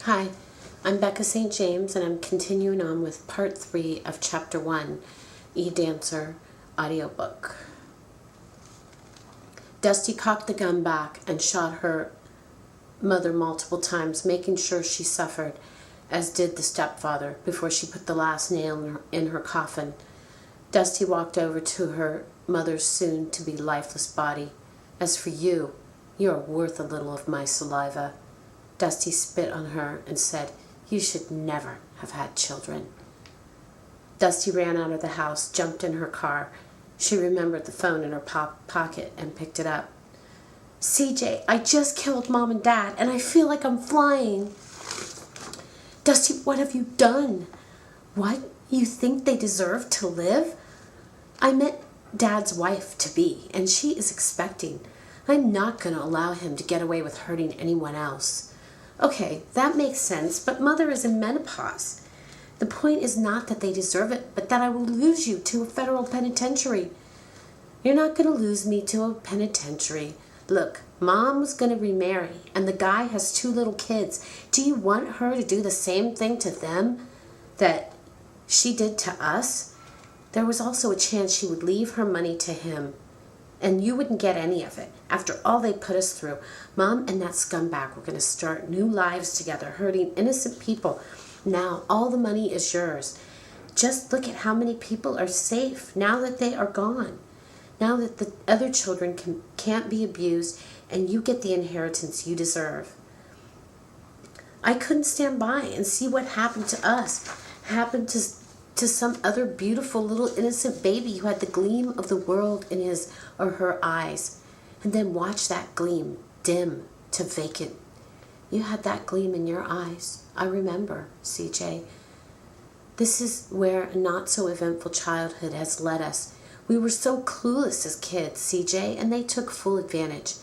Hi, I'm Becca St. James, and I'm continuing on with part 3 of chapter 1, Edancer Audiobook. Dusty cocked the gun back and shot her mother multiple times, making sure she suffered, as did the stepfather, before she put the last nail in her coffin. Dusty walked over to her mother's soon-to-be lifeless body. As for you, you are worth a little of my saliva. Dusty spit on her and said, "You should never have had children." Dusty ran out of the house, jumped in her car. She remembered the phone in her pocket and picked it up. "CJ, I just killed Mom and Dad, and I feel like I'm flying." "Dusty, what have you done?" "What? You think they deserve to live?" "I met Dad's wife-to-be, and she is expecting. I'm not going to allow him to get away with hurting anyone else." "Okay, that makes sense, but Mother is in menopause. The point is not that they deserve it, but that I will lose you to a federal penitentiary." "You're not going to lose me to a penitentiary. Look, Mom was going to remarry, and the guy has 2 little kids. Do you want her to do the same thing to them that she did to us? There was also a chance she would leave her money to him, and you wouldn't get any of it. After all they put us through, Mom and that scumbag were going to start new lives together, hurting innocent people. Now all the money is yours. Just look at how many people are safe now that they are gone. Now that the other children can't be abused, and you get the inheritance you deserve." I couldn't stand by and see what happened to us, happened to some other beautiful little innocent baby who had the gleam of the world in his or her eyes, and then watch that gleam dim to vacant. You had that gleam in your eyes. I remember, CJ. This is where a not-so-eventful childhood has led us. We were so clueless as kids, CJ, and they took full advantage.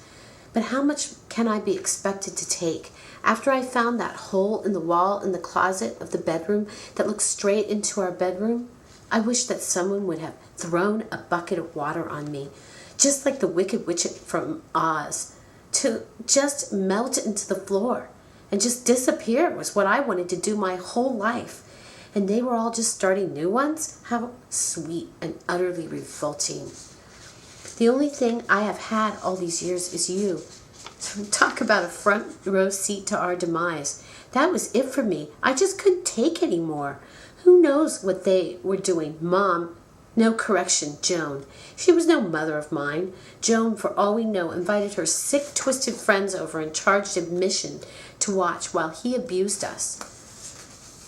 But how much can I be expected to take? After I found that hole in the wall in the closet of the bedroom that looks straight into our bedroom, I wish that someone would have thrown a bucket of water on me, just like the Wicked Witch from Oz, to just melt into the floor and just disappear was what I wanted to do my whole life. And they were all just starting new ones? How sweet and utterly revolting. The only thing I have had all these years is you. Talk about a front row seat to our demise. That was it for me. I just couldn't take any more. Who knows what they were doing? Mom, no, correction, Joan. She was no mother of mine. Joan, for all we know, invited her sick, twisted friends over and charged admission to watch while he abused us.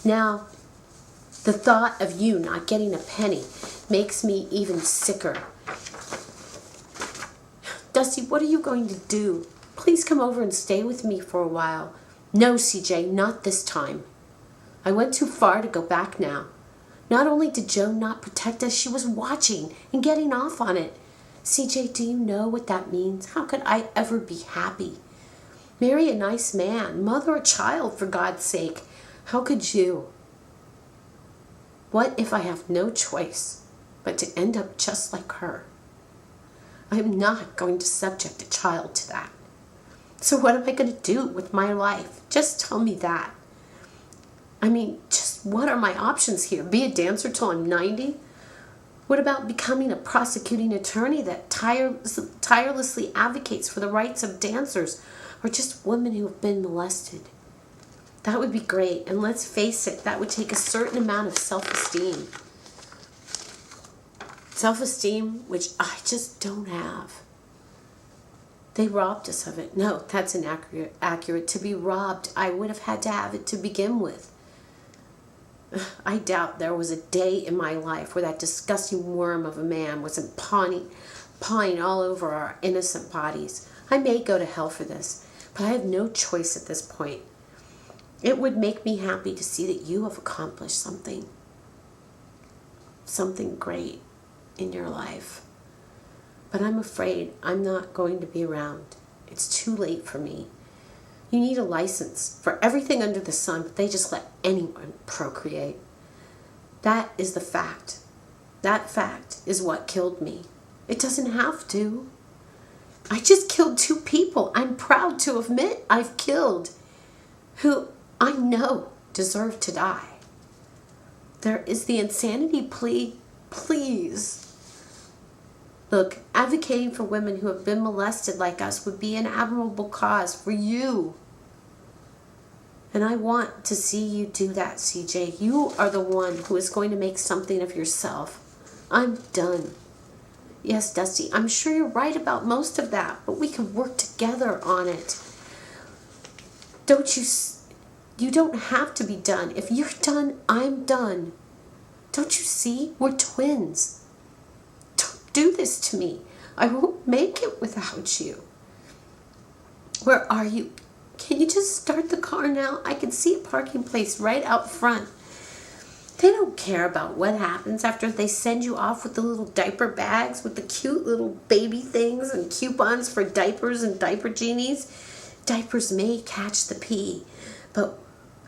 Now, the thought of you not getting a penny makes me even sicker. Dusty, what are you going to do? Please come over and stay with me for a while." "No, CJ, not this time. I went too far to go back now. Not only did Joan not protect us, she was watching and getting off on it. CJ, do you know what that means? How could I ever be happy? Marry a nice man, mother a child, for God's sake. How could you? What if I have no choice but to end up just like her? I am not going to subject a child to that. So what am I going to do with my life? Just tell me that. I mean, just what are my options here? Be a dancer till I'm 90? What about becoming a prosecuting attorney that tirelessly advocates for the rights of dancers, or just women who have been molested? That would be great, and let's face it, that would take a certain amount of self-esteem. Self-esteem, which I just don't have. They robbed us of it. No, that's inaccurate. To be robbed, I would have had to have it to begin with. I doubt there was a day in my life where that disgusting worm of a man wasn't pawing all over our innocent bodies. I may go to hell for this, but I have no choice at this point. It would make me happy to see that you have accomplished something great in your life. But I'm afraid I'm not going to be around. It's too late for me. You need a license for everything under the sun, but they just let anyone procreate. That is the fact. That fact is what killed me. It doesn't have to. I just killed 2 people I'm proud to admit I've killed, who I know deserve to die. There is the insanity plea. Please. Look, advocating for women who have been molested like us would be an admirable cause for you. And I want to see you do that, CJ. You are the one who is going to make something of yourself. I'm done. Yes, Dusty, I'm sure you're right about most of that, but we can work together on it. You don't have to be done. If you're done, I'm done. Don't you see? We're twins. Don't do this to me. I won't make it without you. Where are you? Can you just start the car now? I can see a parking place right out front. They don't care about what happens after they send you off with the little diaper bags with the cute little baby things and coupons for diapers and diaper genies. Diapers may catch the pee, but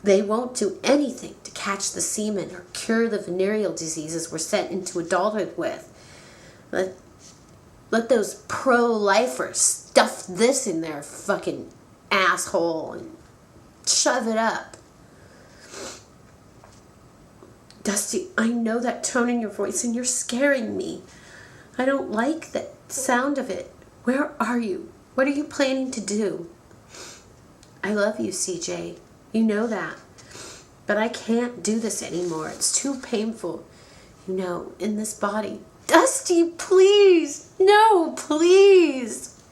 they won't do anything to catch the semen or cure the venereal diseases we're sent into adulthood with. Let those pro-lifers stuff this in their fucking asshole and shove it up. Dusty, I know that tone in your voice and you're scaring me. I don't like the sound of it. Where are you? What are you planning to do? I love you, CJ. You know that. But I can't do this anymore. It's too painful. You know, in this body. Dusty, please. No, please.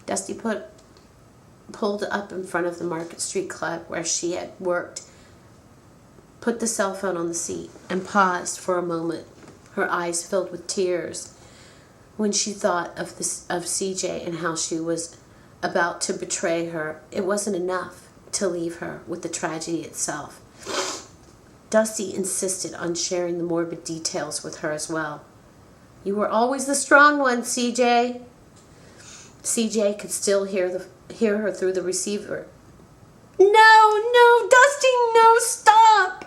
Dusty pulled up in front of the Market Street Club where she had worked, put the cell phone on the seat, and paused for a moment, her eyes filled with tears, when she thought of CJ and how she was about to betray her. It wasn't enough to leave her with the tragedy itself. Dusty insisted on sharing the morbid details with her as well. You were always the strong one, CJ. CJ could still hear her through the receiver. No, Dusty, no, stop!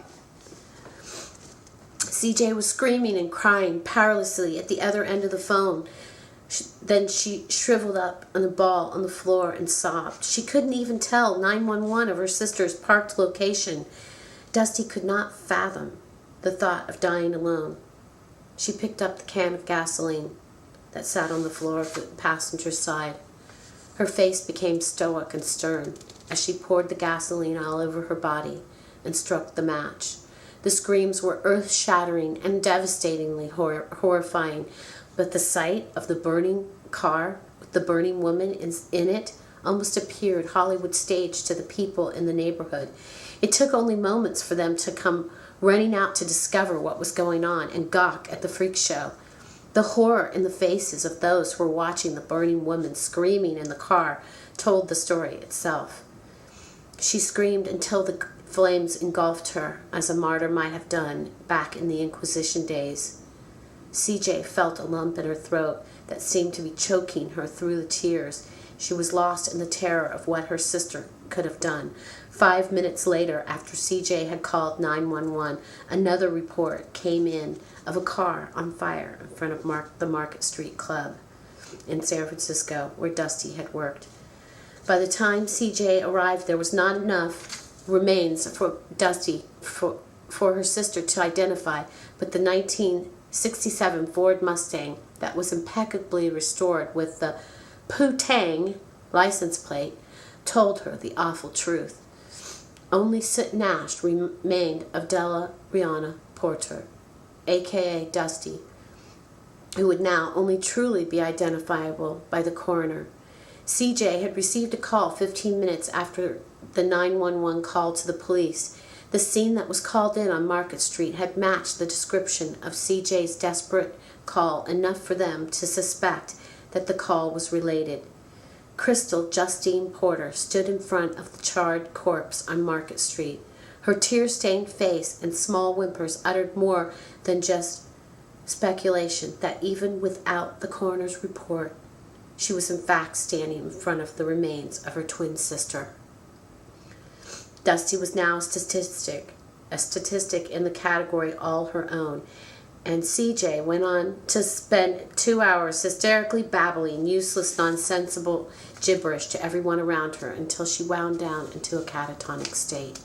CJ was screaming and crying powerlessly at the other end of the phone. Then she shriveled up on a ball on the floor and sobbed. She couldn't even tell 911 of her sister's parked location. Dusty could not fathom the thought of dying alone. She picked up the can of gasoline that sat on the floor of the passenger side. Her face became stoic and stern as she poured the gasoline all over her body and struck the match. The screams were earth-shattering and devastatingly horrifying, but the sight of the burning car with the burning woman in it almost appeared Hollywood staged to the people in the neighborhood. It took only moments for them to come running out to discover what was going on and gawk at the freak show. The horror in the faces of those who were watching the burning woman screaming in the car told the story itself. She screamed until the flames engulfed her, as a martyr might have done back in the Inquisition days. CJ felt a lump in her throat that seemed to be choking her through the tears. She was lost in the terror of what her sister could have done. 5 minutes later, after CJ had called 911, another report came in of a car on fire in front of the Market Street Club in San Francisco, where Dusty had worked. By the time CJ arrived, there was not enough remains for Dusty for her sister to identify, but the 1967 Ford Mustang that was impeccably restored with the Poo-Tang license plate told her the awful truth. Only Soot and ash remained of Della Rihanna Porter, a.k.a. Dusty, who would now only truly be identifiable by the coroner. CJ had received a call 15 minutes after the 911 call to the police. The scene that was called in on Market Street had matched the description of CJ's desperate call enough for them to suspect that the call was related. Crystal Justine Porter stood in front of the charred corpse on Market Street. Her tear-stained face and small whimpers uttered more than just speculation that even without the coroner's report, she was in fact standing in front of the remains of her twin sister. Dusty was now a statistic in the category all her own, and CJ went on to spend 2 hours hysterically babbling useless, nonsensical gibberish to everyone around her until she wound down into a catatonic state.